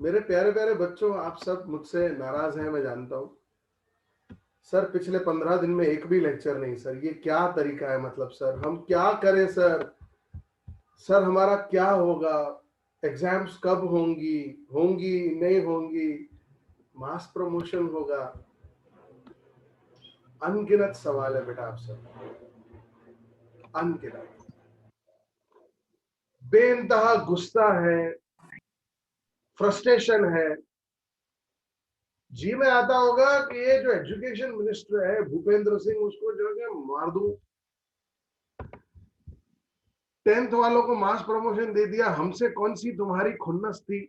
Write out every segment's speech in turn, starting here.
मेरे प्यारे प्यारे बच्चों, आप सब मुझसे नाराज हैं, मैं जानता हूँ। सर पिछले 15 दिन में एक भी लेक्चर नहीं सर, ये क्या तरीका है? मतलब सर हम क्या करें सर? सर हमारा क्या होगा? एग्जाम्स कब होंगी? होंगी नहीं होंगी? मास प्रमोशन होगा? अनगिनत सवाल है बेटा आप सब, अनगिनत। बेइंतहा गुस्सा है, फ्रस्ट्रेशन है। जी में आता होगा कि ये जो एजुकेशन मिनिस्टर है भूपेंद्र सिंह, उसको जो है मार दूं। 10th वालों को मास प्रमोशन दे दिया, हमसे कौन सी तुम्हारी खुन्नस थी?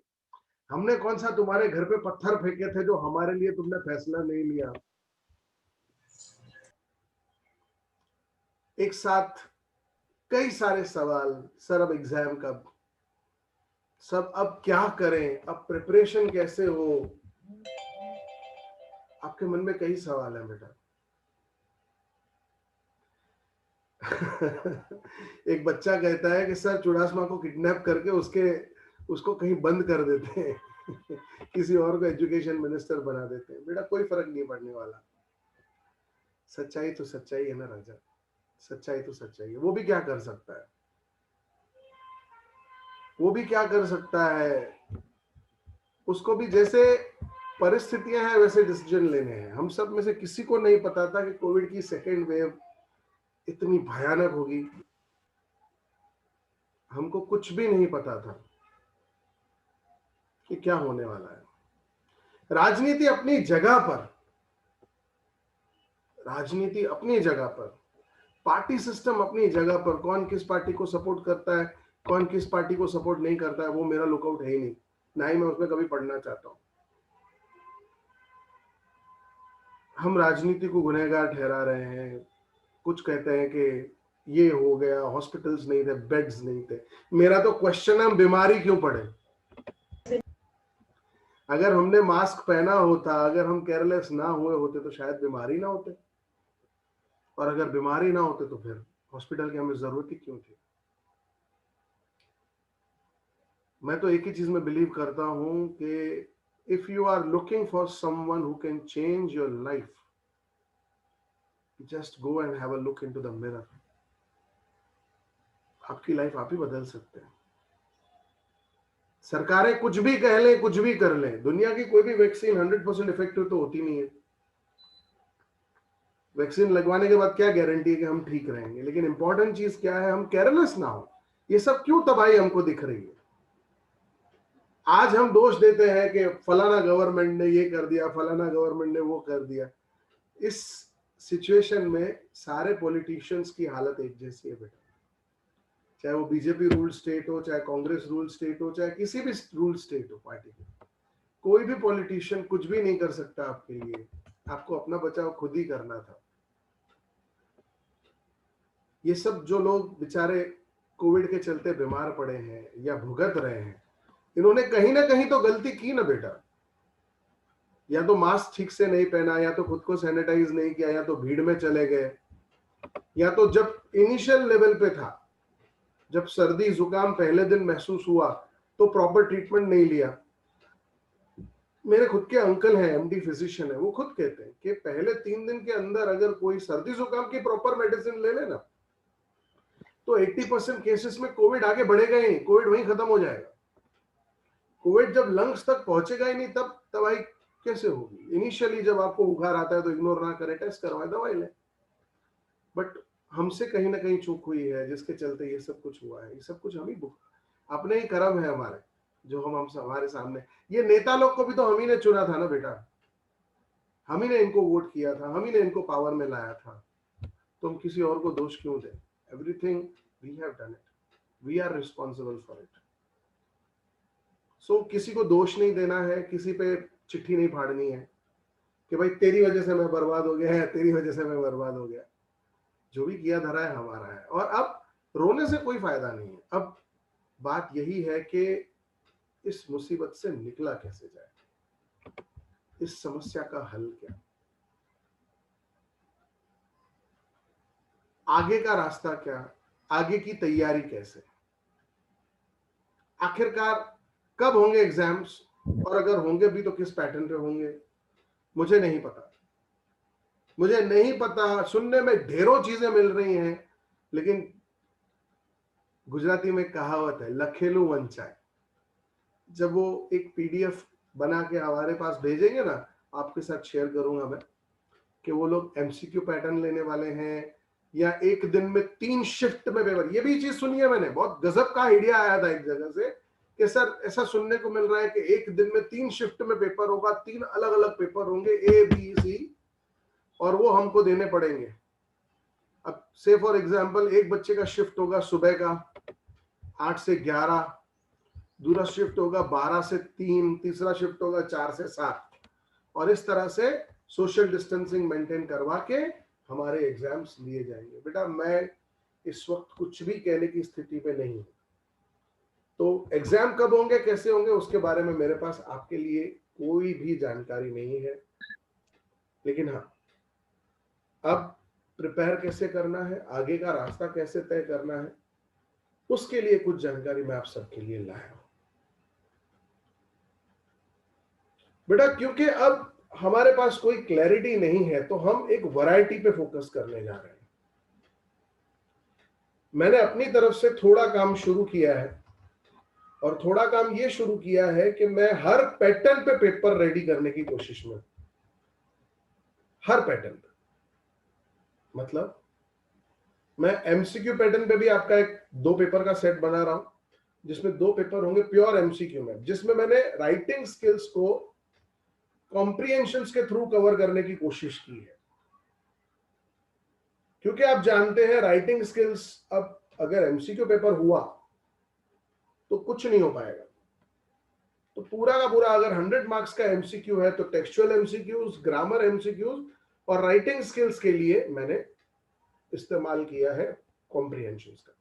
हमने कौन सा तुम्हारे घर पे पत्थर फेंके थे जो हमारे लिए तुमने फैसला नहीं लिया? एक साथ कई सारे सवाल। सर अब एग्जाम कब? सब अब क्या करें? अब प्रिपरेशन कैसे हो? आपके मन में कई सवाल है बेटा। एक बच्चा कहता है कि सर चुड़ासमा को किडनैप करके उसको कहीं बंद कर देते हैं किसी और को एजुकेशन मिनिस्टर बना देते हैं। बेटा कोई फर्क नहीं पड़ने वाला। सच्चाई तो सच्चाई है ना राजा, सच्चाई तो सच्चाई है। वो भी क्या कर सकता है? वो भी क्या कर सकता है? उसको भी जैसे परिस्थितियां हैं वैसे डिसीजन लेने हैं। हम सब में से किसी को नहीं पता था कि कोविड की सेकेंड वेव इतनी भयानक होगी। हमको कुछ भी नहीं पता था कि क्या होने वाला है। राजनीति अपनी जगह पर, राजनीति अपनी जगह पर, पार्टी सिस्टम अपनी जगह पर, कौन किस पार्टी को सपोर्ट करता है, कौन किस पार्टी को सपोर्ट नहीं करता है, वो मेरा लुकआउट है ही नहीं, ना ही मैं उसमें कभी पढ़ना चाहता हूं। हम राजनीति को गुनहगार ठहरा रहे हैं। कुछ कहते हैं कि ये हो गया, हॉस्पिटल्स नहीं थे, बेड्स नहीं थे। मेरा तो क्वेश्चन है, हम बीमारी क्यों पड़े? अगर हमने मास्क पहना होता, अगर हम केयरलेस ना हुए होते तो शायद बीमारी ना होते, और अगर बीमारी ना होते तो फिर हॉस्पिटल की हमें जरूरत ही क्यों थी? मैं तो एक ही चीज में बिलीव करता हूं कि if you are looking for someone who can change your life, just go and have a look into the mirror. आपकी लाइफ आप ही बदल सकते हैं। सरकारें कुछ भी कह लें, कुछ भी कर लें, दुनिया की कोई भी वैक्सीन 100% इफेक्टिव तो होती नहीं है। वैक्सीन लगवाने के बाद क्या गारंटी है कि हम ठीक रहेंगे? लेकिन इंपॉर्टेंट चीज क्या है, हम केयरलेस ना हो। ये सब क्यों तबाही हमको दिख रही है? आज हम दोष देते हैं कि फलाना गवर्नमेंट ने ये कर दिया, फलाना गवर्नमेंट ने वो कर दिया। इस सिचुएशन में सारे पॉलिटिशियंस की हालत एक जैसी है बेटा। चाहे वो बीजेपी रूल स्टेट हो, चाहे कांग्रेस रूल स्टेट हो, चाहे किसी भी रूल स्टेट हो पार्टी की, कोई भी पॉलिटिशियन कुछ भी नहीं कर सकता आपके लिए। आपको अपना बचाव खुद ही करना था। ये सब जो लोग बेचारे कोविड के चलते बीमार पड़े हैं या भुगत रहे हैं, इन्होंने कहीं ना कहीं तो गलती की ना बेटा। या तो मास्क ठीक से नहीं पहना, या तो खुद को सैनिटाइज नहीं किया, या तो भीड़ में चले गए, या तो जब इनिशियल लेवल पे था, जब सर्दी जुकाम पहले दिन महसूस हुआ तो प्रॉपर ट्रीटमेंट नहीं लिया। मेरे खुद के अंकल हैं, एमडी फिजिशियन है, वो खुद कहते हैं कि पहले 3 दिन के अंदर अगर कोई सर्दी जुकाम की प्रॉपर मेडिसिन ले लेना तो 80% केसेस में कोविड आगे बढ़ेगा ही नहीं, कोविड वहीं खत्म हो जाएगा। कोविड जब लंग्स तक पहुंचेगा ही नहीं, तब दवाई कैसे होगी? इनिशियली जब आपको बुखार आता है तो इग्नोर ना करें, टेस्ट करवाएं, दवाई लें। बट हमसे कहीं ना कहीं चूक हुई है, जिसके चलते ये सब कुछ हुआ है। ये सब कुछ हम ही अपने ही कर्म है हमारे, जो हम हमारे सामने। ये नेता लोग को भी तो हम ही ने चुना था ना बेटा, हम ही ने इनको वोट किया था, हम ही ने इनको पावर में लाया था। तो हम किसी और को दोष क्यों दें? Everything we have done it, we are responsible for it. So किसी को दोष नहीं देना है, किसी पे चिट्ठी नहीं फाड़नी है कि भाई तेरी वजह से मैं बर्बाद हो गया है, तेरी वजह से मैं बर्बाद हो गया। जो भी किया धरा है हमारा है, और अब रोने से कोई फायदा नहीं है। अब बात यही है कि इस मुसीबत से निकला कैसे जाए, इस समस्या का हल क्या, आगे का रास्ता क्या, आगे की तैयारी कैसे। आखिरकार कब होंगे एग्जाम्स? और अगर होंगे भी तो किस पैटर्न पे होंगे मुझे नहीं पता। मुझे नहीं पता, सुनने में ढेरों चीजें मिल रही हैं, लेकिन गुजराती में कहावत है लखेलू वंचाय। जब वो एक पीडीएफ बना के हमारे पास भेजेंगे ना, आपके साथ शेयर करूंगा मैं कि वो लोग एमसीक्यू पैटर्न लेने वाले हैं या एक दिन में 3 शिफ्ट में पेपर। ये भी चीज सुनी है मैंने, बहुत गजब का आइडिया आया था एक जगह से कि सर ऐसा सुनने को मिल रहा है कि एक दिन में 3 शिफ्ट में पेपर होगा, 3 अलग अलग पेपर होंगे ए बी सी, और वो हमको देने पड़ेंगे। अब से फॉर एग्जांपल एक बच्चे का शिफ्ट होगा सुबह का 8 से 11, दूसरा शिफ्ट होगा 12 से 3, तीसरा शिफ्ट होगा 4 से 7, और इस तरह से सोशल डिस्टेंसिंग मेंटेन करवा के हमारे एग्जाम्स लिए जाएंगे। बेटा मैं इस वक्त कुछ भी कहने की स्थिति पे नहीं हूं, तो एग्जाम कब होंगे कैसे होंगे उसके बारे में मेरे पास आपके लिए कोई भी जानकारी नहीं है। लेकिन हाँ, अब प्रिपेयर कैसे करना है, आगे का रास्ता कैसे तय करना है, उसके लिए कुछ जानकारी मैं आप सबके लिए लाया हूं। बेटा क्योंकि अब हमारे पास कोई क्लैरिटी नहीं है तो हम एक वैरायटी पे फोकस करने जा रहे हैं। मैंने अपनी तरफ से थोड़ा काम शुरू किया है, और थोड़ा काम ये शुरू किया है कि मैं हर पैटर्न पे पेपर रेडी करने की कोशिश में, हर पैटर्न पे। मतलब मैं एमसीक्यू पैटर्न पे भी आपका एक 2 पेपर का सेट बना रहा हूं, जिसमें 2 पेपर होंगे प्योर एमसीक्यू में, जिसमें मैंने राइटिंग स्किल्स को कॉम्प्रिहेंशंस के थ्रू कवर करने की कोशिश की है। क्योंकि आप जानते हैं राइटिंग स्किल्स, अब अगर एमसीक्यू पेपर हुआ तो कुछ नहीं हो पाएगा। तो पूरा का पूरा अगर 100 मार्क्स का एमसीक्यू है तो टेक्सचुअल एमसीक्यूज, ग्रामर एमसीक्यूज और राइटिंग स्किल्स के लिए मैंने इस्तेमाल किया है कॉम्प्रिहेंशंस का।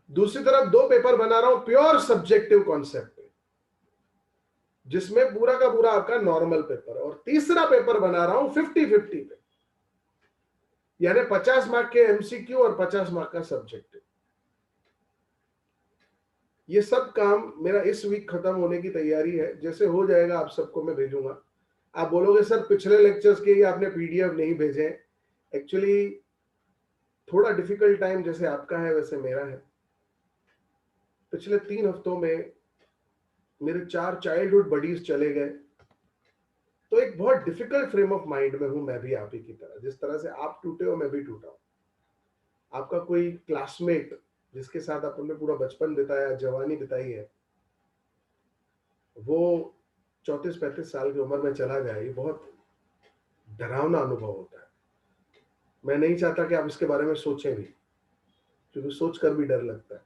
दूसरी तरफ 2 पेपर बना रहा हूं प्योर सब्जेक्टिव कॉन्सेप्ट पे, जिसमें पूरा का पूरा आपका नॉर्मल पेपर, और तीसरा पेपर बना रहा हूं 50-50 पे, यानी 50 मार्क के एमसीक्यू और 50 मार्क का सब्जेक्टिव। ये सब काम मेरा इस वीक खत्म होने की तैयारी है। जैसे हो जाएगा आप सबको मैं भेजूंगा। आप बोलोगे सर पिछले लेक्चर्स के ही आपने पीडीएफ नहीं भेजे। एक्चुअली थोड़ा डिफिकल्ट टाइम जैसे आपका है वैसे मेरा है। पिछले 3 हफ्तों में मेरे 4 चाइल्डहुड बडीज चले गए, तो एक बहुत डिफिकल्ट फ्रेम ऑफ माइंड में हूं मैं भी आप ही की तरह। जिस तरह से आप टूटे हो मैं भी टूटा हूं। आपका कोई क्लासमेट जिसके साथ आपने पूरा बचपन बिताया, जवानी बिताई है, वो 34-35 साल की उम्र में चला जाए, ये बहुत डरावना अनुभव होता है। मैं नहीं चाहता कि आप इसके बारे में सोचें भी, क्योंकि सोचकर भी डर लगता है।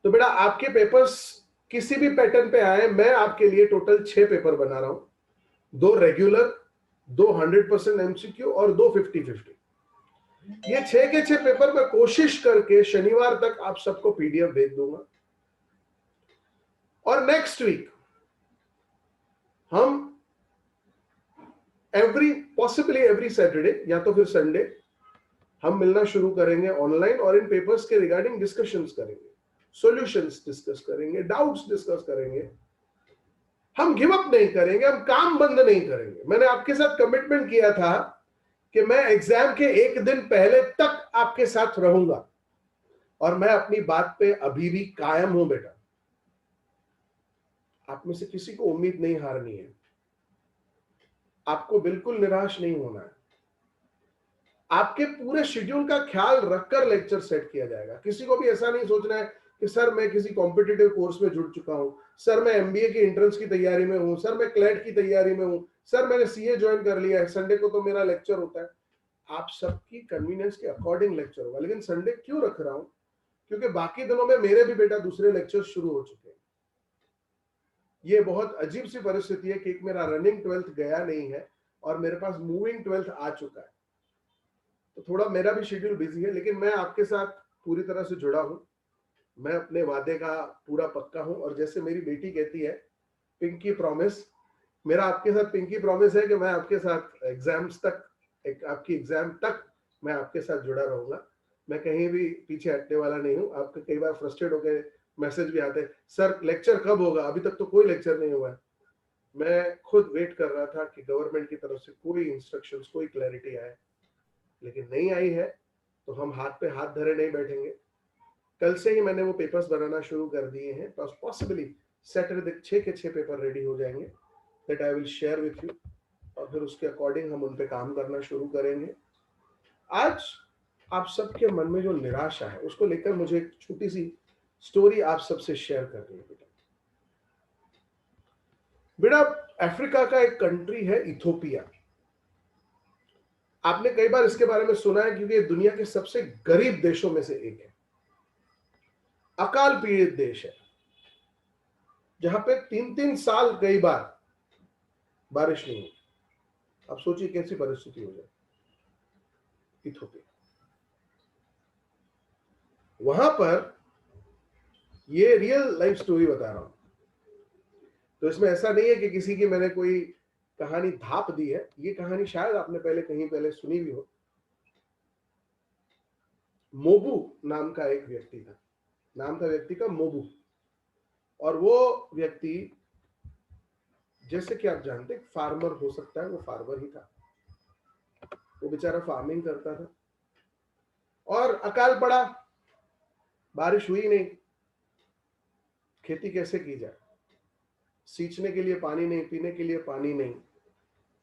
तो बेटा आपके पेपर्स किसी भी पैटर्न पे आए, मैं आपके लिए टोटल 6 पेपर बना रहा हूं, 2 रेगुलर, 2 100% एमसीक्यू और 2 50-50। ये 6 के 6 पेपर मैं कोशिश करके शनिवार तक आप सबको पीडीएफ भेज दूंगा। और नेक्स्ट वीक हम पॉसिबली एवरी सैटरडे या तो फिर संडे हम मिलना शुरू करेंगे ऑनलाइन, और इन पेपर्स के रिगार्डिंग डिस्कशंस करेंगे, सॉल्यूशंस डिस्कस करेंगे, डाउट्स डिस्कस करेंगे। हम गिव अप नहीं करेंगे, हम काम बंद नहीं करेंगे। मैंने आपके साथ कमिटमेंट किया था कि मैं एग्जाम के एक दिन पहले तक आपके साथ रहूंगा, और मैं अपनी बात पे अभी भी कायम हूं बेटा। आप में से किसी को उम्मीद नहीं हारनी है, आपको बिल्कुल निराश नहीं होना है। आपके पूरे शेड्यूल का ख्याल रखकर लेक्चर सेट किया जाएगा। किसी को भी ऐसा नहीं सोचना है कि सर मैं किसी कॉम्पिटिटिव कोर्स में जुड़ चुका हूं, सर मैं एमबीए की एंट्रेंस की तैयारी में हूं, सर मैं क्लैट की तैयारी में हूं, सर मैंने सीए ज्वाइन कर लिया है, संडे को तो मेरा लेक्चर होता है। आप सबकी कन्वीनियंस के अकॉर्डिंग लेक्चर होगा। लेकिन संडे क्यों रख रहा हूं? क्योंकि बाकी दिनों में मेरे भी बेटा दूसरे लेक्चर शुरू हो चुके हैं। ये बहुत अजीब सी परिस्थिति है कि एक मेरा रनिंग 12th गया नहीं है और मेरे पास मूविंग 12th आ चुका है। तो थोड़ा मेरा भी शेड्यूल बिजी है, लेकिन मैं आपके साथ पूरी तरह से जुड़ा हूं। मैं अपने वादे का पूरा पक्का हूं, और जैसे मेरी बेटी कहती है पिंकी प्रॉमिस, मेरा आपके साथ पिंकी प्रॉमिस है कि मैं आपके साथ एग्जाम्स तक, आपकी एग्जाम तक मैं आपके साथ जुड़ा रहूंगा। मैं कहीं भी पीछे हटने वाला नहीं हूं। आप कई बार फ्रस्ट्रेट होकर मैसेज भी आते हैं, सर लेक्चर कब होगा, अभी तक तो कोई लेक्चर नहीं हुआ है। मैं खुद वेट कर रहा था कि गवर्नमेंट की तरफ से कोई इंस्ट्रक्शंस, कोई क्लैरिटी आए, लेकिन नहीं आई है, तो हम हाथ पे हाथ धरे नहीं बैठेंगे। कल से ही मैंने वो पेपर्स बनाना शुरू कर दिए हैं, तो पॉसिबली सैटरडे 6 के 6 पेपर रेडी हो जाएंगे, that I will share with you, और फिर उसके अकॉर्डिंग हम उन पे काम करना शुरू करेंगे। आज आप सबके मन में जो निराशा है उसको लेकर मुझे एक छोटी सी स्टोरी आप सबसे शेयर करनी है। बेटा, अफ्रीका का एक कंट्री है इथोपिया। आपने कई बार इसके बारे में सुना है, क्योंकि ये दुनिया के सबसे गरीब देशों में से एक है, अकाल पीड़ित देश है, जहां पे 3-3 साल कई बार बारिश नहीं हुई। आप सोचिए कैसी परिस्थिति हो जाए इथोपिया। वहां पर, ये रियल लाइफ स्टोरी बता रहा हूं, तो इसमें ऐसा नहीं है कि किसी की मैंने कोई कहानी धाप दी है। ये कहानी शायद आपने कहीं पहले सुनी भी हो। मोबू नाम का एक व्यक्ति था, नाम था व्यक्ति का मोबू, और वो व्यक्ति, जैसे कि आप जानते हैं, फार्मर हो सकता है, वो फार्मर ही था। वो बेचारा फार्मिंग करता था, और अकाल पड़ा, बारिश हुई नहीं, खेती कैसे की जाए, सींचने के लिए पानी नहीं, पीने के लिए पानी नहीं,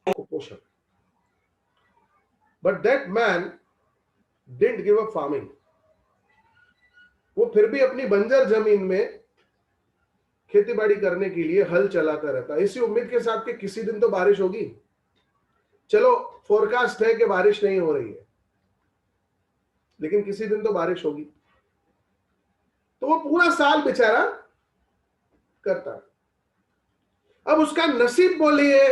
कुपोषण। But that man didn't give up farming. वो फिर भी अपनी बंजर जमीन में खेती बाड़ी करने के लिए हल चलाता रहता, इसी उम्मीद के साथ कि किसी दिन तो बारिश होगी। चलो, फोरकास्ट है कि बारिश नहीं हो रही है, लेकिन किसी दिन तो बारिश होगी। तो वो पूरा साल बेचारा करता है। अब उसका नसीब बोलिए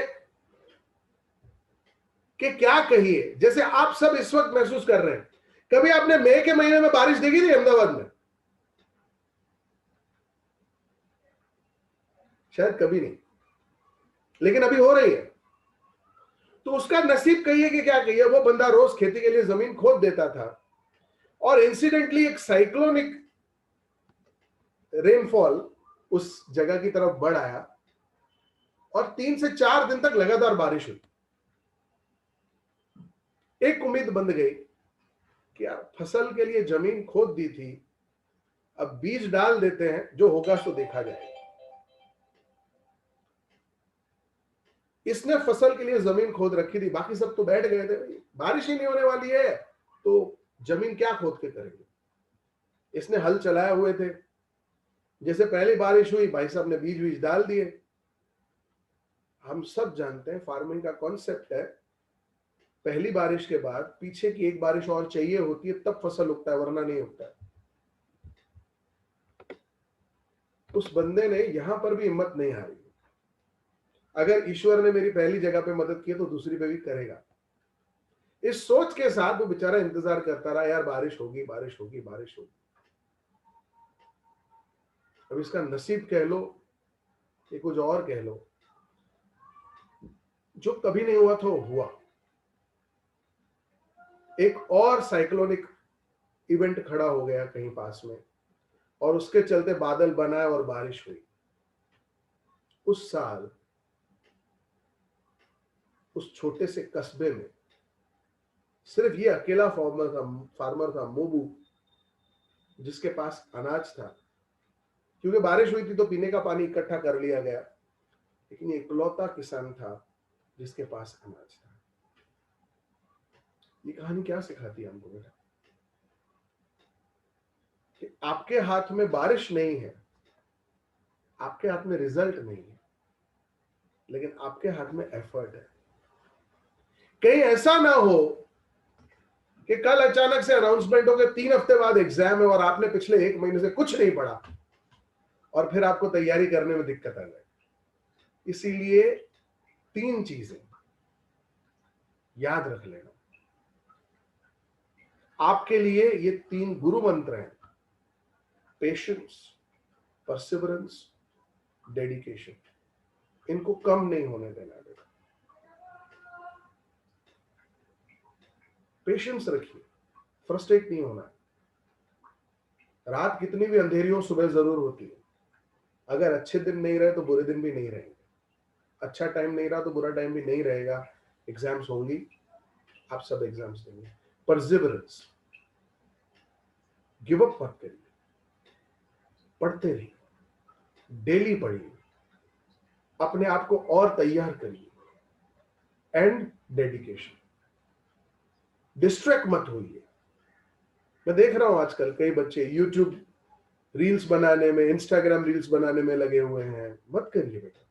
कि क्या कहिए, जैसे आप सब इस वक्त महसूस कर रहे हैं। कभी आपने मई के महीने में बारिश देखी थी अहमदाबाद में? शायद कभी नहीं, लेकिन अभी हो रही है। तो उसका नसीब कहिए कि क्या कहिए, वो बंदा रोज खेती के लिए जमीन खोद देता था, और इंसिडेंटली एक साइक्लोनिक रेनफॉल उस जगह की तरफ बढ़ आया, और 3 से 4 दिन तक लगातार बारिश हुई। एक उम्मीद बंध गई कि यार, फसल के लिए जमीन खोद दी थी, अब बीज डाल देते हैं, जो होगा सो देखा जाएगा। इसने फसल के लिए जमीन खोद रखी थी, बाकी सब तो बैठ गए थे, भाई बारिश ही नहीं होने वाली है, तो जमीन क्या खोद के करेंगे। इसने हल चलाए हुए थे, जैसे पहली बारिश हुई, भाई साहब ने बीज बीज डाल दिए। हम सब जानते हैं फार्मिंग का कॉन्सेप्ट है, पहली बारिश के बाद पीछे की एक बारिश और चाहिए होती है, तब फसल उगता है, वरना नहीं उगता है। उस बंदे ने यहां पर भी हिम्मत नहीं हारी। अगर ईश्वर ने मेरी पहली जगह पे मदद की तो दूसरी पे भी करेगा, इस सोच के साथ वो बेचारा इंतजार करता रहा, यार बारिश होगी, बारिश होगी, बारिश होगी। अब इसका नसीब कह लो कि कुछ और कह लो, जो कभी नहीं हुआ था वो हुआ। एक और साइक्लोनिक इवेंट खड़ा हो गया कहीं पास में, और उसके चलते बादल बनाए और बारिश हुई। उस साल उस छोटे से कस्बे में सिर्फ ये अकेला फार्मर था मोबू, जिसके पास अनाज था। क्योंकि बारिश हुई थी तो पीने का पानी इकट्ठा कर लिया गया, लेकिन ये इकलौता किसान था जिसके पास अनाज था। ये कहानी क्या सिखाती है हमको बेटा? कि आपके हाथ में बारिश नहीं है, आपके हाथ में रिजल्ट नहीं है, लेकिन आपके हाथ में एफर्ट है। कहीं ऐसा ना हो कि कल अचानक से अनाउंसमेंट हो गया 3 हफ्ते बाद एग्जाम है, और आपने पिछले 1 महीने से कुछ नहीं पढ़ा, और फिर आपको तैयारी करने में दिक्कत आ जाए। इसीलिए 3 चीजें याद रख लेना। आपके लिए ये 3 गुरु मंत्र हैं: पेशेंस, परसिवरेंस, डेडिकेशन। इनको कम नहीं होने देना बेटा। पेशेंस रखिए, फ्रस्ट्रेट नहीं होना। रात कितनी भी अंधेरी हो, सुबह जरूर होती है। अगर अच्छे दिन नहीं रहे तो बुरे दिन भी नहीं रहेंगे, अच्छा टाइम नहीं रहा तो बुरा टाइम भी नहीं रहेगा। एग्जाम्स होंगी, आप सब एग्जाम्स देंगे। परसिवरेंस, गिव अप मत करिए, पढ़ते रहिए, डेली पढ़िए, अपने आप को और तैयार करिए। एंड डेडिकेशन, डिस्ट्रैक्ट मत होइए। मैं देख रहा हूं आजकल कई बच्चे यूट्यूब रील्स बनाने में, इंस्टाग्राम रील्स बनाने में लगे हुए हैं। मत करिए बेटा।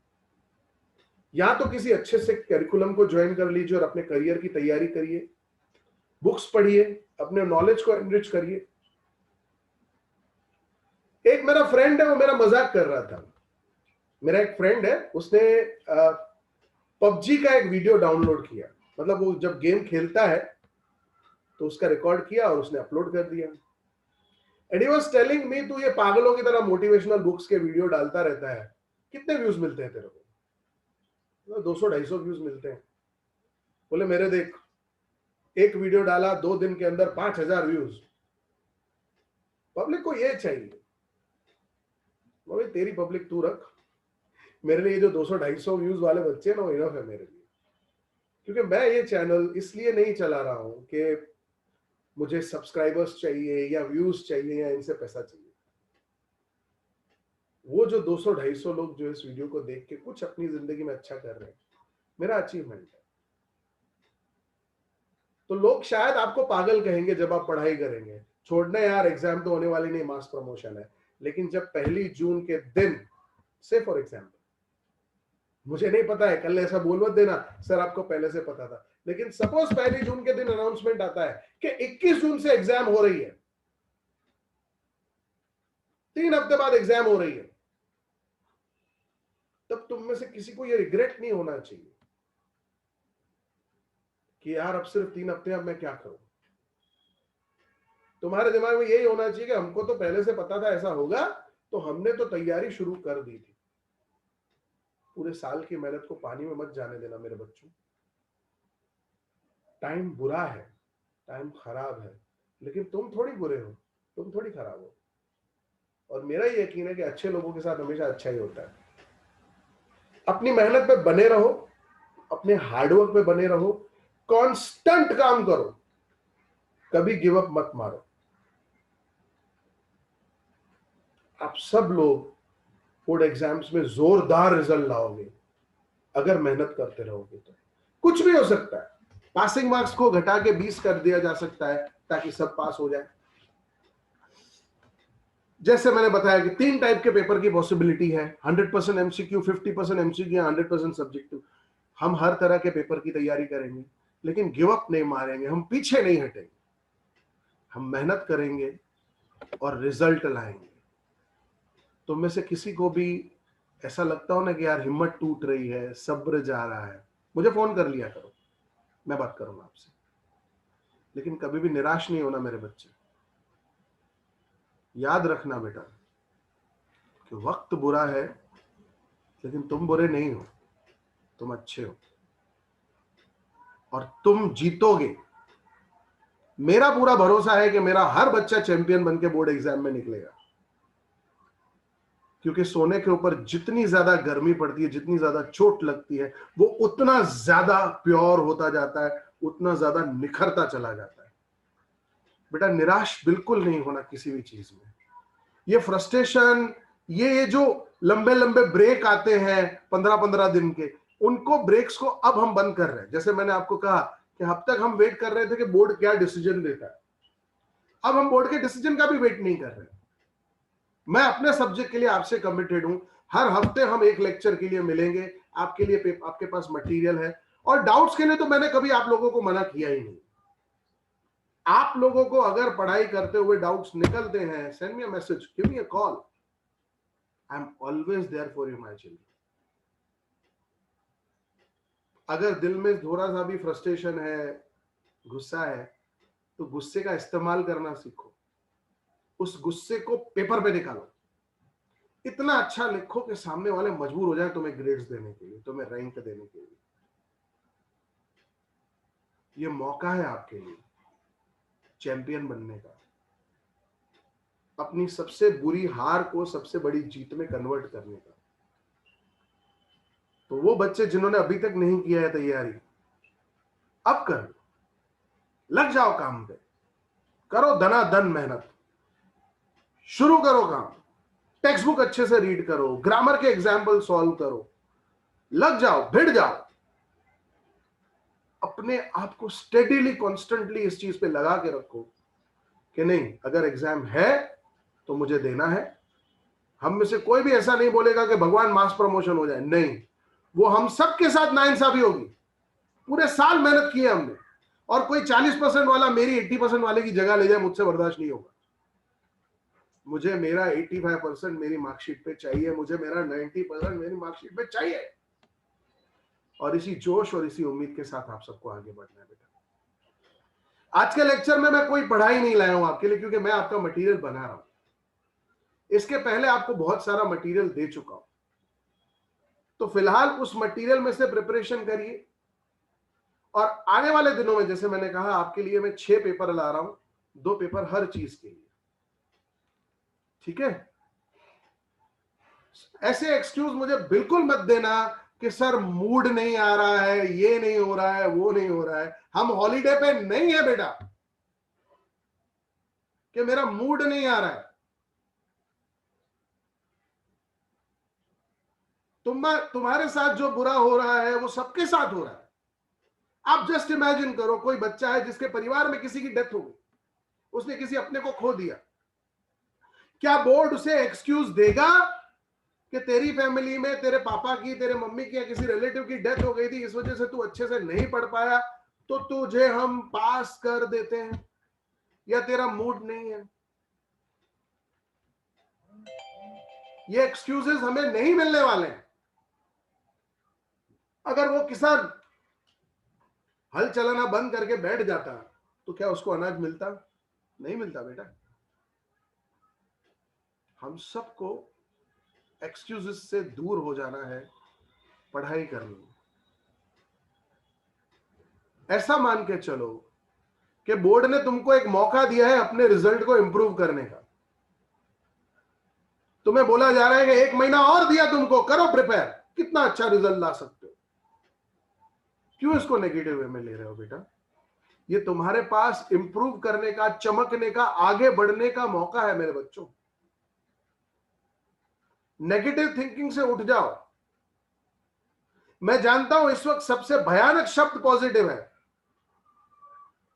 या तो किसी अच्छे से करिकुलम को ज्वाइन कर लीजिए और अपने करियर की तैयारी करिए, बुक्स पढ़िए, अपने नॉलेज को एनरिच करिए। एक मेरा फ्रेंड है, वो मेरा मजाक कर रहा था। मेरा एक फ्रेंड है, उसने पबजी का एक वीडियो डाउनलोड किया। मतलब वो जब गेम खेलता है तो उसका रिकॉर्ड किया और उसने अपलोड कर दिया। And he was telling me, तू ये पागलों की तरह मोटिवेशनल बुक्स के वीडियो डालता रहता है, कितने व्यूज मिलते हैं तेरे को? 200-250 व्यूज मिलते हैं। बोले मेरे देख, एक वीडियो डाला 2 दिन के अंदर 5,000 व्यूज। पब्लिक को ये चाहिए। बोले तेरी पब्लिक तू रख, मेरे लिए जो 200-250 व्यूज वाले बच्चे हैं ना, वो इनफ है मेरे लिए। क्योंकि मैं ये चैनल इसलिए नहीं चला रहा हूं कि मुझे सब्सक्राइबर्स चाहिए या व्यूज चाहिए या इनसे पैसा चाहिए। वो जो 200-250 लोग जो इस वीडियो को देख के कुछ अपनी जिंदगी में अच्छा कर रहे हैं, मेरा अचीवमेंट है। तो लोग शायद आपको पागल कहेंगे जब आप पढ़ाई करेंगे, छोड़ना यार, एग्जाम तो होने वाली नहीं, मास प्रमोशन है। लेकिन जब 1 जून के दिन, से फॉर एग्जाम्पल, मुझे नहीं पता है, कल ऐसा बोल मत देना सर आपको पहले से पता था, लेकिन सपोज 1 जून के दिन अनाउंसमेंट आता है कि 21 जून से एग्जाम हो रही है, 3 हफ्ते बाद एग्जाम हो रही है, तब तुम में से किसी को यह रिग्रेट नहीं होना चाहिए कि यार अब सिर्फ 3 हफ्ते, अब मैं क्या करूं। तुम्हारे दिमाग में यही होना चाहिए कि हमको तो पहले से पता था ऐसा होगा, तो हमने तो तैयारी शुरू कर दी थी। पूरे साल की मेहनत को पानी में मत जाने देना मेरे बच्चों। टाइम बुरा है, टाइम खराब है, लेकिन तुम थोड़ी बुरे हो, तुम थोड़ी खराब हो। और मेरा ये यकीन है कि अच्छे लोगों के साथ हमेशा अच्छा ही होता है। अपनी मेहनत पे बने रहो, अपने हार्डवर्क पे बने रहो, कांस्टेंट काम करो, कभी गिव अप मत मारो। आप सब लोग बोर्ड एग्जाम्स में जोरदार रिजल्ट लाओगे अगर मेहनत करते रहोगे। तो कुछ भी हो सकता है, पासिंग मार्क्स को घटा के 20 कर दिया जा सकता है ताकि सब पास हो जाए। जैसे मैंने बताया कि 3 टाइप के पेपर की पॉसिबिलिटी है, 100% एमसीक्यू, 50% एमसीक्यू, 100% सब्जेक्टिव। हम हर तरह के पेपर की तैयारी करेंगे, लेकिन गिव अप नहीं मारेंगे, हम पीछे नहीं हटेंगे, हम मेहनत करेंगे और रिजल्ट लाएंगे। तो में से किसी को भी ऐसा लगता हो ना कि यार हिम्मत टूट रही है, सब्र जा रहा है, मुझे फोन कर लिया करो, मैं बात करूंगा आपसे। लेकिन कभी भी निराश नहीं होना मेरे बच्चे। याद रखना बेटा कि वक्त बुरा है, लेकिन तुम बुरे नहीं हो, तुम अच्छे हो और तुम जीतोगे। मेरा पूरा भरोसा है कि मेरा हर बच्चा चैंपियन बनके बोर्ड एग्जाम में निकलेगा। क्योंकि सोने के ऊपर जितनी ज्यादा गर्मी पड़ती है, जितनी ज्यादा चोट लगती है, वो उतना ज्यादा प्योर होता जाता है, उतना ज्यादा निखरता चला जाता है। बेटा निराश बिल्कुल नहीं होना किसी भी चीज में। ये फ्रस्ट्रेशन, ये जो लंबे लंबे ब्रेक आते हैं 15-15 दिन के, उनको ब्रेक्स को अब हम बंद कर रहे हैं। जैसे मैंने आपको कहा कि अब तक हम वेट कर रहे थे कि बोर्ड क्या डिसीजन देता है, अब हम बोर्ड के डिसीजन का भी वेट नहीं कर रहे। मैं अपने सब्जेक्ट के लिए आपसे कमिटेड हूं। हर हफ्ते हम एक लेक्चर के लिए मिलेंगे, आपके लिए आपके पास मटेरियल है। और डाउट्स के लिए तो मैंने कभी आप लोगों को मना किया ही नहीं। आप लोगों को अगर पढ़ाई करते हुए डाउट्स निकलते हैं, send me a message, give me a call, I am always there for you my children. अगर दिल में थोड़ा सा भी फ्रस्ट्रेशन है, गुस्सा है, तो गुस्से का इस्तेमाल करना सीखो। उस गुस्से को पेपर पे निकालो, इतना अच्छा लिखो कि सामने वाले मजबूर हो जाए तुम्हें ग्रेड्स देने के लिए, तुम्हें रैंक देने के लिए। ये मौका है आपके लिए चैंपियन बनने का। अपनी सबसे बुरी हार को सबसे बड़ी जीत में कन्वर्ट करने का। तो वो बच्चे जिन्होंने अभी तक नहीं किया है तैयारी, अब कर लो, लग जाओ काम पे, करो धनाधन मेहनत, शुरू करो काम, टेक्स्ट बुक अच्छे से रीड करो, ग्रामर के एग्जाम्पल सॉल्व करो, लग जाओ, भिड़ जाओ, अपने आप को स्टेडीली कॉन्स्टेंटली इस चीज पे लगा के रखो कि नहीं, अगर एग्जाम है तो मुझे देना है। हम में से कोई भी ऐसा नहीं बोलेगा कि भगवान मास प्रमोशन हो जाए, नहीं, वो हम सबके साथ नाइंसाफी होगी। पूरे साल मेहनत की है हमने, और कोई 40% वाला मेरी 80% वाले की जगह ले जाए, मुझसे बर्दाश्त नहीं होगा। मुझे मेरा 85% मेरी मार्कशीट पे चाहिए, मुझे मेरा 90% मेरी मार्कशीट पे चाहिए। और इसी जोश और इसी उम्मीद के साथ आप सबको आगे बढ़ना है बेटा। आज के लेक्चर में मैं कोई पढ़ाई नहीं लाया हूं आपके लिए, क्योंकि मैं आपका मटेरियल बना रहा हूं। इसके पहले आपको बहुत सारा मटेरियल दे चुका हूं, तो फिलहाल उस मटेरियल में से प्रिपरेशन करिए। और आने वाले दिनों में, जैसे मैंने कहा, आपके लिए मैं 6 पेपर ला रहा हूं, 2 पेपर हर चीज के लिए, ठीक है। ऐसे एक्सक्यूज मुझे बिल्कुल मत देना कि सर मूड नहीं आ रहा है, ये नहीं हो रहा है, वो नहीं हो रहा है। हम हॉलीडे पे नहीं है बेटा कि मेरा मूड नहीं आ रहा है। तुम्हारे साथ जो बुरा हो रहा है वो सबके साथ हो रहा है। आप जस्ट इमेजिन करो, कोई बच्चा है जिसके परिवार में किसी की डेथ हो गई, उसने किसी अपने को खो दिया, क्या बोर्ड उसे एक्सक्यूज देगा कि तेरी फैमिली में तेरे पापा की, तेरे मम्मी की या किसी रिलेटिव की डेथ हो गई थी, इस वजह से तू अच्छे से नहीं पढ़ पाया, तो तुझे हम पास कर देते हैं, या तेरा मूड नहीं है? ये एक्सक्यूजेस हमें नहीं मिलने वाले हैं। अगर वो किसान हल चलाना बंद करके बैठ जाता तो क्या उसको अनाज मिलता? नहीं मिलता बेटा। हम सबको एक्सक्यूजेस से दूर हो जाना है, पढ़ाई करनी है। ऐसा मान के चलो कि बोर्ड ने तुमको एक मौका दिया है अपने रिजल्ट को इंप्रूव करने का। तुम्हें बोला जा रहा है कि 1 महीना और दिया तुमको, करो प्रिपेयर, कितना अच्छा रिजल्ट ला सकते हो। क्यों इसको नेगेटिव वे में ले रहे हो बेटा? ये तुम्हारे पास इंप्रूव करने का, चमकने का, आगे बढ़ने का मौका है मेरे बच्चों। नेगेटिव थिंकिंग से उठ जाओ। मैं जानता हूं इस वक्त सबसे भयानक शब्द पॉजिटिव है,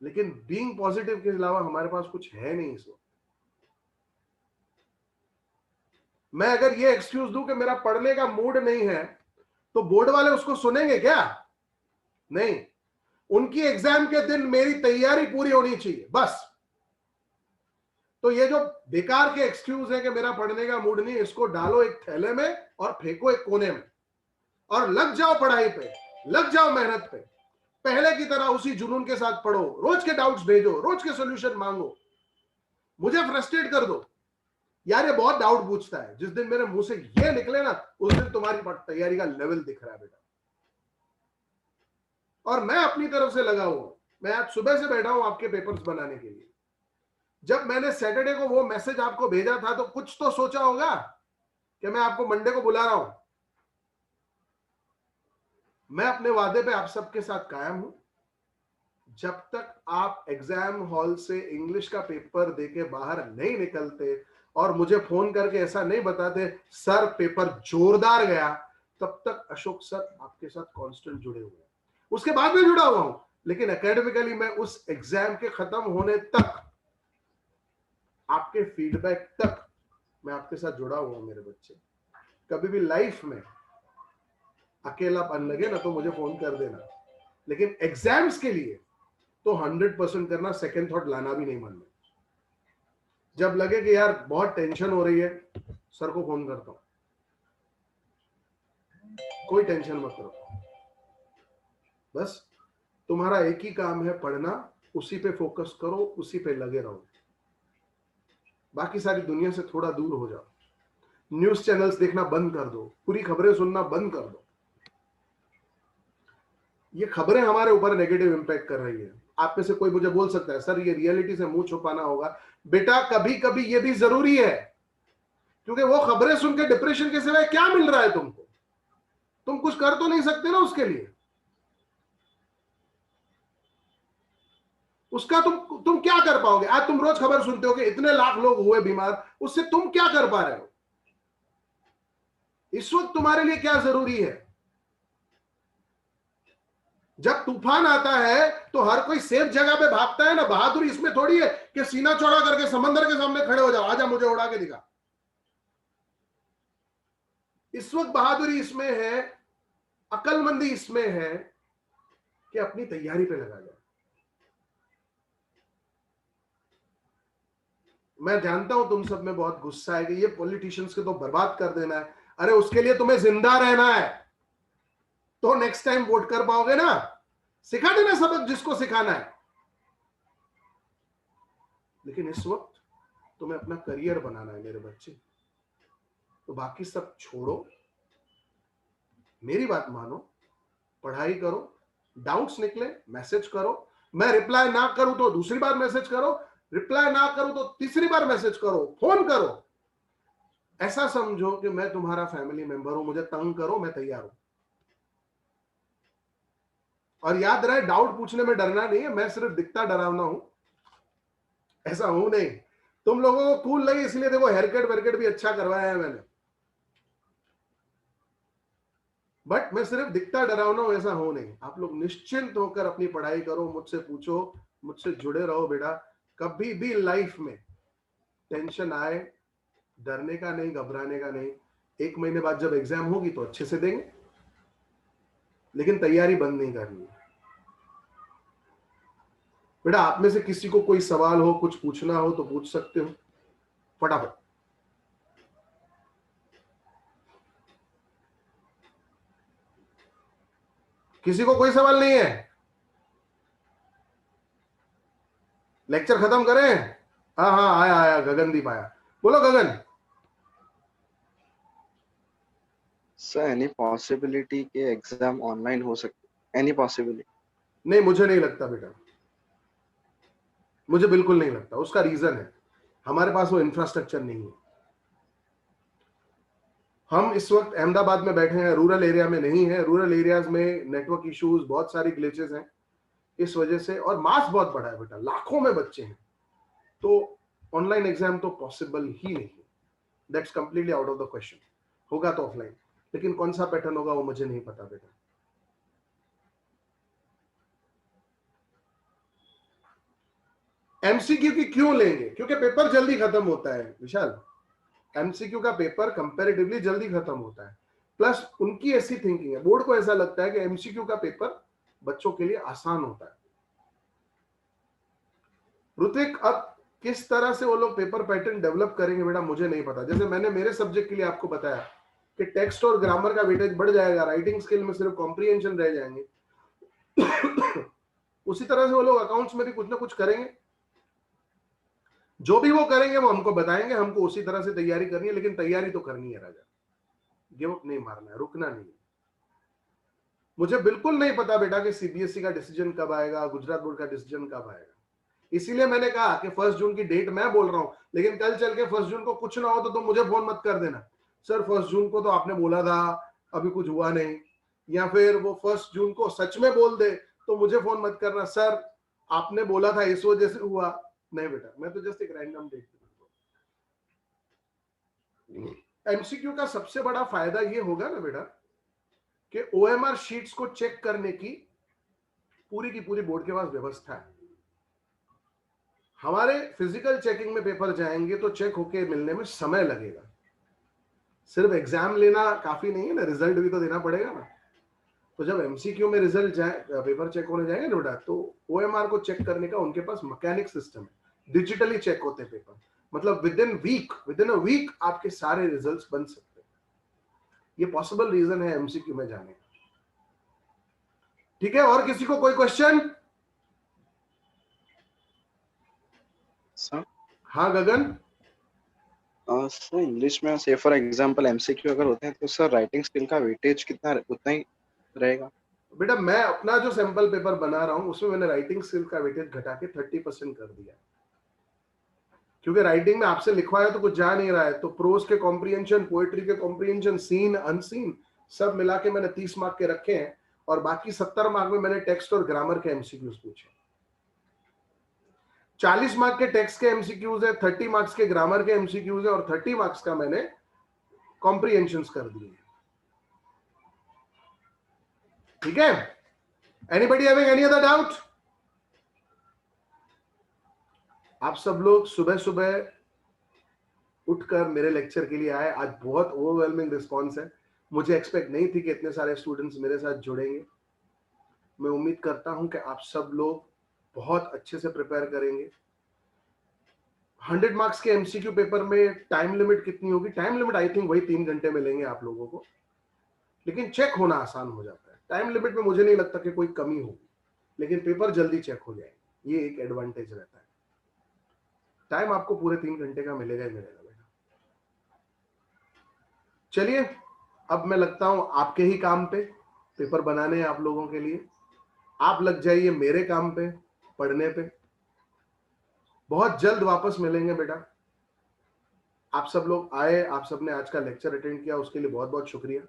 लेकिन बीइंग पॉजिटिव के अलावा हमारे पास कुछ है नहीं इस वक्त। मैं अगर ये एक्सक्यूज दूं कि मेरा पढ़ने का मूड नहीं है, तो बोर्ड वाले उसको सुनेंगे क्या? नहीं। उनकी एग्जाम के दिन मेरी तैयारी पूरी होनी चाहिए, बस। तो ये जो बेकार के एक्सक्यूज है कि मेरा पढ़ने का मूड नहीं, इसको डालो एक थैले में और फेंको एक कोने में, और लग जाओ पढ़ाई पे, लग जाओ मेहनत पे। पहले की तरह उसी जुनून के साथ पढ़ो, रोज के डाउट्स भेजो, रोज के सॉल्यूशन मांगो, मुझे फ्रस्ट्रेट कर दो। यार ये बहुत डाउट पूछता है, जिस दिन मेरे मुंह से ये निकले ना, उस दिन तुम्हारी तैयारी का लेवल दिख रहा है बेटा। और मैं अपनी तरफ से लगा हुआ, मैं आज सुबह से बैठा हूं आपके पेपर्स बनाने के लिए। जब मैंने सैटरडे को वो मैसेज आपको भेजा था, तो कुछ तो सोचा होगा कि मैं आपको मंडे को बुला रहा हूं। मैं अपने वादे पे आप सबके साथ कायम हूं। जब तक आप एग्जाम हॉल से इंग्लिश का पेपर देके बाहर नहीं निकलते और मुझे फोन करके ऐसा नहीं बताते सर पेपर जोरदार गया, तब तक अशोक सर आपके साथ कांस्टेंट जुड़े हुए हैं। उसके बाद में जुड़ा हुआ हूं, लेकिन एकेडमिकली मैं उस एग्जाम के खत्म होने तक, आपके फीडबैक तक मैं आपके साथ जुड़ा हुआ हूं मेरे बच्चे। कभी भी लाइफ में अकेलापन लगे ना तो मुझे फोन कर देना, लेकिन एग्जाम्स के लिए तो 100% करना, सेकंड थॉट लाना भी नहीं मन में। जब लगे कि यार बहुत टेंशन हो रही है, सर को फोन करता हूं, कोई टेंशन मत करो, बस तुम्हारा एक ही काम है, पढ़ना, उसी पे फोकस करो, उसी पे लगे रहो। बाकी सारी दुनिया से थोड़ा दूर हो जाओ, न्यूज चैनल्स देखना बंद कर दो, पूरी खबरें सुनना बंद कर दो। ये खबरें हमारे ऊपर नेगेटिव इंपैक्ट कर रही है। आप में से कोई मुझे बोल सकता है सर ये रियलिटी से मुंह छुपाना होगा, बेटा कभी कभी ये भी जरूरी है, क्योंकि वो खबरें सुन के डिप्रेशन के सिवाय क्या मिल रहा है तुमको, तुम कुछ कर तो नहीं सकते ना उसके लिए, उसका तुम क्या कर पाओगे? आज तुम रोज खबर सुनते हो कि इतने लाख लोग हुए बीमार, उससे तुम क्या कर पा रहे हो? इस वक्त तुम्हारे लिए क्या जरूरी है? जब तूफान आता है तो हर कोई सेफ जगह पे भागता है ना, बहादुरी इसमें थोड़ी है कि सीना चौड़ा करके समंदर के सामने खड़े हो जाओ, आजा मुझे उड़ा के दिखा। इस वक्त बहादुरी इसमें है, अकलमंदी इसमें है कि अपनी तैयारी पे लगा जाए। मैं जानता हूं तुम सब में बहुत गुस्सा है कि ये पॉलिटिशियंस के तो बर्बाद कर देना है, अरे उसके लिए तुम्हें जिंदा रहना है, तो नेक्स्ट टाइम वोट कर पाओगे ना, सिखा देना सबक जिसको सिखाना है, लेकिन इस वक्त तुम्हें अपना करियर बनाना है मेरे बच्चे, तो बाकी सब छोड़ो, मेरी बात मानो, पढ़ाई करो, डाउट्स निकले मैसेज करो, मैं रिप्लाई ना करूं तो दूसरी बार मैसेज करो, रिप्लाई ना करूं तो तीसरी बार मैसेज करो, फोन करो, ऐसा समझो कि मैं तुम्हारा फैमिली मेंबर हूं, मुझे तंग करो मैं तैयार हूं। और याद रहे डाउट पूछने में डरना नहीं है, मैं सिर्फ दिखता डरावना हूं, ऐसा हूं नहीं। तुम लोगों को कूल लगे इसलिए देखो हेयरकट वेयरकट भी अच्छा करवाया है मैंने, बट मैं सिर्फ दिखता डरावना हूं, ऐसा हो नहीं। आप लोग निश्चिंत होकर अपनी पढ़ाई करो, मुझसे पूछो, मुझसे जुड़े रहो बेटा। कभी भी लाइफ में टेंशन आए, डरने का नहीं, घबराने का नहीं। 1 महीने बाद जब एग्जाम होगी तो अच्छे से देंगे, लेकिन तैयारी बंद नहीं करनी है बेटा। आप में से किसी को कोई सवाल हो, कुछ पूछना हो तो पूछ सकते हो फटाफट। किसी को कोई सवाल नहीं है? लेक्चर खत्म करें? हाँ हाँ, आया आया, गगनदीप आया, बोलो गगन। सर एनी पॉसिबिलिटी के एग्जाम ऑनलाइन हो सकते, एनी पॉसिबिलिटी? नहीं, मुझे नहीं लगता बेटा, मुझे बिल्कुल नहीं लगता। उसका रीजन है हमारे पास वो इंफ्रास्ट्रक्चर नहीं है। हम इस वक्त अहमदाबाद में बैठे हैं, रूरल एरिया में नहीं है। रूरल एरियाज में नेटवर्क इश्यूज, बहुत सारी ग्लिचेस हैं इस वजह से, और मास बहुत बड़ा है बेटा, लाखों में बच्चे हैं, तो ऑनलाइन एग्जाम तो पॉसिबल ही नहीं है। That's completely out of the question. होगा तो ऑफलाइन, लेकिन कौन सा पैटर्न होगा वो मुझे नहीं पता बेटा। एमसीक्यू की क्यों लेंगे? क्योंकि पेपर जल्दी खत्म होता है विशाल। एमसीक्यू का पेपर कंपैरेटिवली जल्दी खत्म होता है, प्लस उनकी ऐसी थिंकिंग है, बोर्ड को ऐसा लगता है कि एमसीक्यू का पेपर बच्चों के लिए आसान होता है। ऋतिक, अब किस तरह से वो लोग पेपर पैटर्न डेवलप करेंगे बेटा मुझे नहीं पता। जैसे मैंने मेरे सब्जेक्ट के लिए आपको बताया कि टेक्स्ट और ग्रामर का वेटेज बढ़ जाएगा, राइटिंग स्किल में सिर्फ कॉम्प्रिहेंशन रह जाएंगे। उसी तरह से वो लोग अकाउंट्स में भी कुछ ना कुछ करेंगे। जो भी वो करेंगे वो हमको बताएंगे, हमको उसी तरह से तैयारी करनी है, लेकिन तैयारी तो करनी है राजा, गिव अप नहीं मारना है, रुकना नहीं है। मुझे बिल्कुल नहीं पता बेटा कि सीबीएसई का डिसीजन कब आएगा, गुजरात बोर्ड का डिसीजन कब आएगा। इसीलिए मैंने कहा कि 1 जून की डेट मैं बोल रहा हूं, लेकिन कल चल के 1 जून को कुछ ना हो तो तुम मुझे फोन मत कर देना, सर 1 जून को तो आपने बोला था, अभी कुछ हुआ नहीं। या फिर वो 1 जून को सच में बोल दे तो मुझे फोन मत करना, सर आपने बोला था इस वजह से हुआ नहीं। बेटा मैं तो जस्ट एक रैंडम डेट। एमसीक्यू का सबसे बड़ा फायदा ये होगा ना बेटा कि ओएमआर शीट्स को चेक करने की पूरी बोर्ड के पास व्यवस्था है। हमारे फिजिकल चेकिंग में पेपर जाएंगे तो चेक होके मिलने में समय लगेगा, सिर्फ एग्जाम लेना काफी नहीं है ना, रिजल्ट भी तो देना पड़ेगा ना। तो जब एमसीक्यू में रिजल्ट जाए, पेपर चेक होने जाएंगे ना बेटा, तो ओएमआर को चेक करने का उनके पास मैकेनिक सिस्टम है, डिजिटली चेक होते हैं पेपर, मतलब विद इन अ वीक आपके सारे रिजल्ट्स बन सकते हैं। ये पॉसिबल रीजन है एमसीक्यू में जाने का। ठीक है, और किसी को कोई क्वेश्चन? सर हाँ गगन। सर इंग्लिश में से फॉर एग्जांपल एमसीक्यू अगर होते हैं तो सर राइटिंग स्किल का वेटेज कितना उतना ही रहेगा? बेटा मैं अपना जो सैंपल पेपर बना रहा हूं उसमें मैंने राइटिंग स्किल का वेटेज घटा के 30% कर दिया, क्योंकि राइटिंग में आपसे लिखवाया तो कुछ जा नहीं रहा है, तो प्रोज के कॉम्प्रिहेंशन, पोएट्री के कॉम्प्रिहेंशन, सीन अनसीन सब मिला के मैंने 30 मार्क के रखे हैं, और बाकी 70 मार्क में मैंने टेक्स्ट और ग्रामर के एमसीक्यूज पूछे। 40 मार्क के टेक्स्ट के एमसीक्यूज है, 30 मार्क्स के ग्रामर के एमसीक्यूज है, और 30 मार्क्स का मैंने कॉम्प्रिहेंशंस कर दिए। ठीक है, anybody having any other doubt? आप सब लोग सुबह सुबह उठकर मेरे लेक्चर के लिए आए, आज बहुत ओवरवेलमिंग रिस्पांस है, मुझे एक्सपेक्ट नहीं थी कि इतने सारे स्टूडेंट्स मेरे साथ जुड़ेंगे। मैं उम्मीद करता हूं कि आप सब लोग बहुत अच्छे से प्रिपेयर करेंगे। 100 मार्क्स के एमसीक्यू पेपर में टाइम लिमिट कितनी होगी? टाइम लिमिट आई थिंक वही 3 घंटे में लेंगे आप लोगों को, लेकिन चेक होना आसान हो जाता है। टाइम लिमिट में मुझे नहीं लगता कि कोई कमी होगी, लेकिन पेपर जल्दी चेक हो जाएंगे, ये एक एडवांटेज रहता है। टाइम आपको पूरे 3 घंटे का मिलेगा ही मिलेगा बेटा। चलिए अब मैं लगता हूं आपके ही काम पे, पेपर बनाने हैं आप लोगों के लिए। आप लग जाइए मेरे काम पे, पढ़ने पे। बहुत जल्द वापस मिलेंगे बेटा। आप सब लोग आए, आप सब ने आज का लेक्चर अटेंड किया, उसके लिए बहुत बहुत शुक्रिया।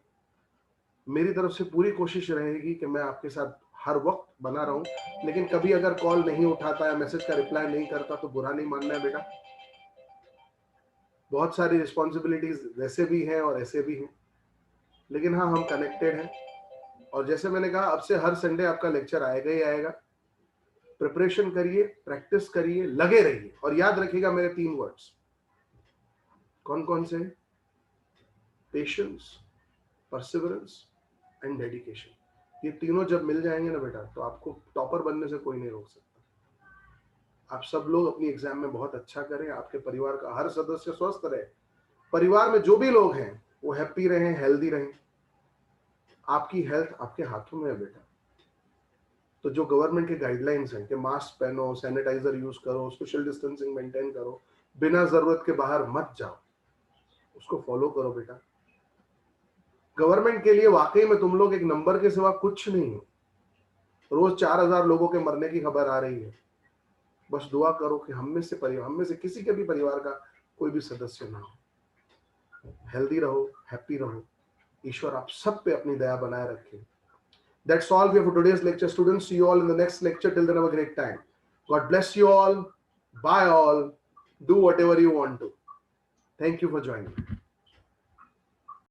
मेरी तरफ से पूरी कोशिश रहेगी कि मैं आपके साथ हर वक्त बना रहूं, लेकिन कभी अगर कॉल नहीं उठाता या मैसेज का रिप्लाई नहीं करता तो बुरा नहीं मानना है बेटा। बहुत सारी रिस्पॉन्सिबिलिटीज वैसे भी हैं और ऐसे भी हैं, लेकिन हाँ हम कनेक्टेड हैं। और जैसे मैंने कहा, अब से हर संडे आपका लेक्चर आएगा ही आएगा। प्रिपरेशन करिए, प्रैक्टिस करिए, लगे रहिए, और याद रखिएगा मेरे 3 वर्ड्स। कौन कौन से? Patience, perseverance and dedication. ये तीनों जब मिल जाएंगे ना बेटा, तो आपको टॉपर बनने से कोई नहीं रोक सकता। आप सब लोग अपनी एग्जाम में बहुत अच्छा करें, आपके परिवार का हर सदस्य स्वस्थ रहे, परिवार में जो भी लोग हैं वो हैप्पी रहें, हेल्दी रहें। आपकी हेल्थ आपके हाथों में है बेटा। तो जो गवर्नमेंट के गाइडलाइंस हैं कि मास्क पहनो, सैनिटाइजर यूज करो, सोशल डिस्टेंसिंग मेंटेन करो, बिना जरूरत के बाहर मत जाओ, उसको फॉलो करो बेटा। गवर्नमेंट के लिए वाकई में तुम लोग एक नंबर के सिवा कुछ नहीं हो। रोज 4000 लोगों के मरने की खबर आ रही है। बस दुआ करो कि हम में से किसी के भी परिवार का कोई भी सदस्य ना हो। हेल्दी रहो, हैप्पी रहो। ईश्वर आप सब पे अपनी दया बनाए रखे। That's all we have for today's lecture, students. See you all in the next lecture. Till then, have a great time. God bless you all. Bye all. Do whatever you want to. Thank you for joining.